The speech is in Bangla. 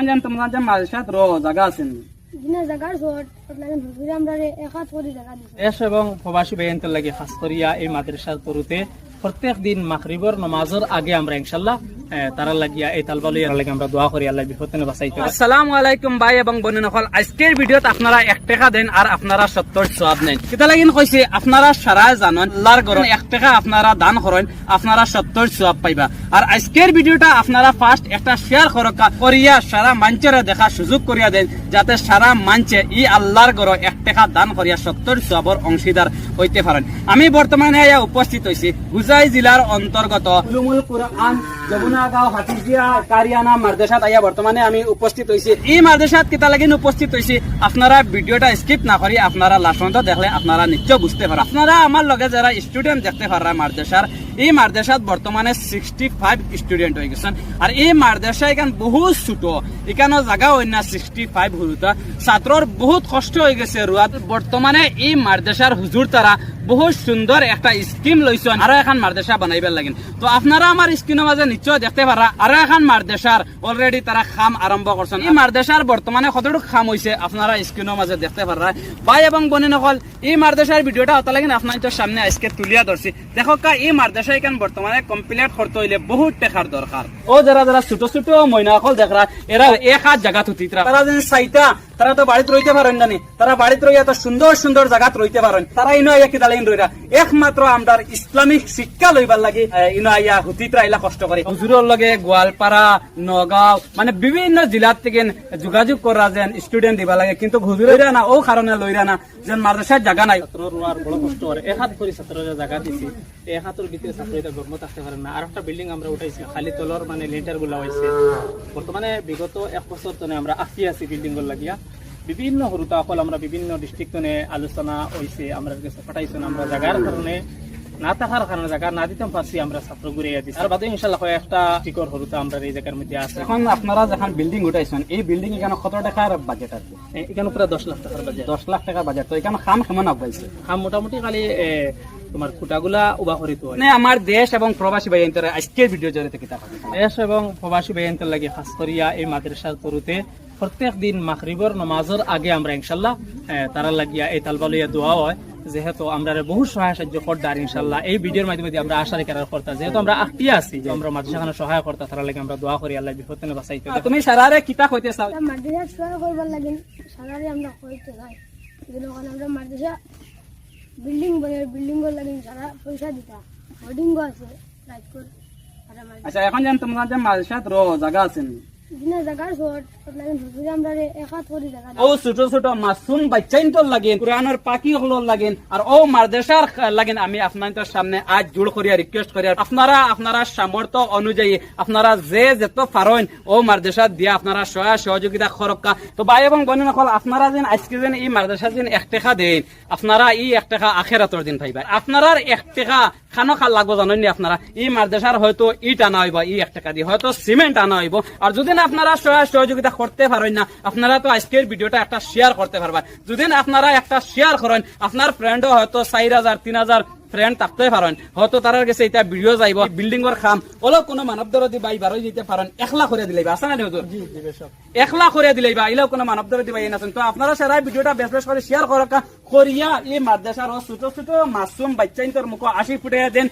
জান তোমরা যে মালসাত র জায়গা আছেন দিনে জায়গার শর্ট লাগেন হুজুরে আমরা এক হাত করে জায়গা দিছি দেশ এবং প্রবাসী বেয়েন্তের লাগে খাস করিয়া এই মাদ্রাসার তরুতে প্রত্যেক দিন মাগরিবর নামাজের আগে আমরা ইনশাআল্লাহ তারা লাগিয়া এই তালবালুয়ার লাগে আমরা দোয়া করি আল্লাহ বিপদে বাঁচাইতে। আসসালামু আলাইকুম ভাই এবং বোনেসকল, আজকের ভিডিওত আপনারা 1 টাকা দেন আর আপনারা 70 সওয়াব নেন। কিতা লাগিন কইছে আপনারা সারা জানেন আল্লাহর ঘর 1 টাকা আপনারা দান করেন আপনারা 70 সওয়াব পাইবা। আর আজকের ভিডিওটা আপনারা ফার্স্ট একটা শেয়ার করিয়া সারা মঞ্চরে দেখা সুযোগ করিয়া দেন যাতে সারা মঞ্চে ই আল্লাহর ঘর 1 টাকা দান করিয়া 70 সওয়াবের অংশীদার হইতে পারেন। আমি বর্তমানে উপস্থিত হইছি হুজাই জেলার অন্তর্গত উলুমুল কুরআন যমুনাগাঁও হাফিজিয়া কারিয়ানা মাদ্রাসাত আইয়া বর্তমানে আমি উপস্থিত হইছি। এই মাদ্রাসাত কিতা লাগিন উপস্থিত হইছি আপনারা ভিডিওটা স্কিপ না করি আপনারা লাস্ট পর্যন্ত দেখলে আপনারা নিশ্চয় বুঝতে পারেন। আপনারা আমার লগে যারা স্টুডেন্ট দেখতে পারা মাদ্রাসার এই মাদ্রাসাত বর্তমানে 65 স্টুডেন্ট হয়ে গেছেন। আর এই মাদ্রাসা এখান বহুত ছোট, এখানে জায়গা হয় না 65 হুজুরটা ছাত্রর বহুত কষ্ট হয়ে গেছে রুয়াত। বর্তমানে এই মাদ্রাসার হুজুর তারা বহুত সুন্দর একটা স্কিম লইছেন আরো এখন মাদ্রাসা বানাইবার লাগেন। তো আপনারা আমার স্ক্রিনের মাঝে নিশ্চয় দেখতে পারা আরো এখন মাদ্রাসার অলরেডি তারা খাম আরম্ভ করছেন। এই মাদ্রাসার বর্তমানে কতটুকু খাম হয়েছে আপনারা স্ক্রিনের মাঝে দেখতে পারা। ভাই এবং বোনেসকল, এই মাদ্রাসার ভিডিওটা হতে লাগেন আপনাদের সামনে আজকে তুলিয়া ধরছি। দেখো এই মাদ্রাসা এখান বর্তমানে কমপ্লিট করতে হইলে বহুত টাকার দরকার। ও যারা যারা ছোট ছোট মহিলাসকল দেখরা এরা এক হাত জায়গা থুতিরা তারা যেন চাইতা তারা তো বাড়িতে রইতে পারেন না, তারা বাড়িতে রইয়া তো সুন্দর সুন্দর জায়গাত রইতে পারেন। তারা ইনো আইয়া কিতা লাগিন রইরা একমাত্র আমরা ইসলামিক শিক্ষা লইবার লাগি ইনো আইয়া হুতিতরা আইলা কষ্ট করে। হুজুরের লগে গোয়ালপাড়া নগাঁও মানে বিভিন্ন জেলার থেকে যোগাযোগ করা যেন স্টুডেন্ট দিবা লাগে, কিন্তু হুজুরেরা না ও কারণে লইরা না যেন মাদ্রাসার জায়গা নাই। ছাত্রর রোয়ার বড় কষ্ট করে এক হাত করে ছাত্ররা জায়গা দিছি, এক হাতের ভিতরে ছাত্ররা গর্ব থাকতে পারে না। আর একটা বিল্ডিং আমরা উঠাইছি খালি তলর মানে লিন্টার গুলা হয়েছে। বর্তমানে বিগত 1 বছর ধরে আমরা আছি বিল্ডিং গুলো লাগিয়া বিভিন্ন হরুতা অকল আমরা বিভিন্ন ডিস্ট্রিক্ট আলোচনা হয়েছে, আমরা কাছে পাঠাইছেন। আমরা জায়গার কারণে না থাকার কারণে জায়গা না দিতে পারছি, আমরা ছাত্র ঘুরে দিচ্ছি। আর বাদে ইনশাল্লাহ একটা টিকর হরুতা আমরা এই জায়গার মধ্যে আছে। এখন আপনারা যখন বিল্ডিং উঠাইছেন এই বিল্ডিং এখানে কত টাকার বাজেট আছে? এখানে প্রায় 10 লাখ টাকার বাজেট। 10 লাখ টাকার বাজেট। তো এখানে খাম কেমন আপাইছে? খাম মোটামুটি খালি তোমার খুঁটাগুলা উবা করিত হয়। আমার দেশ এবং প্রবাসী ভাই আজকের ভিডিও জড়িত কিতা দেশ এবং প্রবাসী বেয়েন্তের লাগে খাস করিয়া এই মাদ্রাসার তরুতে প্রত্যেক দিন মাগরিবর নামাজের আগে আমরা ইনশাআল্লাহ তারা লাগিয়া এই তালবালুয়া দোয়া হয়। যেহেতু আমরা বহু সহায় সাহায্য করতার ইনশাআল্লাহ এই ভিডিওর মাধ্যমে আমরা আশা রেখে করতাম, যেহেতু আমরা আটটি আছি যে আমরা মাদ্রাসাখানে সহায় করতা তারা লাগে আমরা দোয়া করি আল্লাহ বিপদ থেকে বাঁচাইতে। তুমি সারারে কিতা কইতে চাও? মাদ্রাসা সহায় করবার লাগেন সারারে আমরা কইতে চাই যখন আমরা মাদ্রাসা বিল্ডিং লাগেন সারা পয়সা দিতা হোর্ডিং আছে রাইট কর। আচ্ছা এখন জান তোমরা যে মালসাত র জায়গা আছেন দিনে জায়গার শর্ট লাগেন হুজুরে আমরা এক হাত করে জায়গা ও ছোট ছোট মাসুম বাচ্চাইন তো লাগেন কুরআনের পাখি হলো লাগেন আর ও মাদ্রাসার লাগেন। আমি আপনাদের সামনে আজ জোর করিয়া রিকোয়েস্ট করিয়া আপনারা সামর্থ্য অনুযায়ী আপনারা যে যেত পারেন ও মাদ্রাসা দিয়া আপনারা সহযোগিতা করকা। তো ভাই এবং বোনেরা সকল, আপনারা যেন আজকে যেন এই মাদ্রাসা যেন 1 টাকা দেন আপনারা এই 1 টাকা আখিরাতের দিন পাইবা। আপনারা 1 টাকা খানো লাগবো জানেন নি? আপনারা এই মাদ্রাসার হয়তো ইট আনা হইব এই 1 টাকা দিয়ে, হয়তো সিমেন্ট আনা হইব। আর যদি আপনারা সহযোগিতা করতে পারেন না আপনারা তো আজকের ভিডিওটা একটা শেয়ার করতে পারবেন। যদি আপনারা একটা শেয়ার করেন আপনার ফ্রেন্ডও হয়তো 4000 3000 ফ্রেন্ড থাকতে পারেন, হয়তো তার কাছে এটা ভিডিও যাইব বিল্ডিং এর খাম ওলো কোনো মানব দরদি বাই বারো যেতে পারেন 1 লাখ করে দিলেই আসা না হুজুর? 1 লাখ করে দিলেই বা এলেও কোনো মানব দরদি বাই না। তো আপনারা সারা ভিডিওটা বেশ করে শেয়ার করিয়া এই মাদ্রাসার ছোট ছোট মাসুম বাচ্চাইন্তর মুখ 80 ফুটে দেন।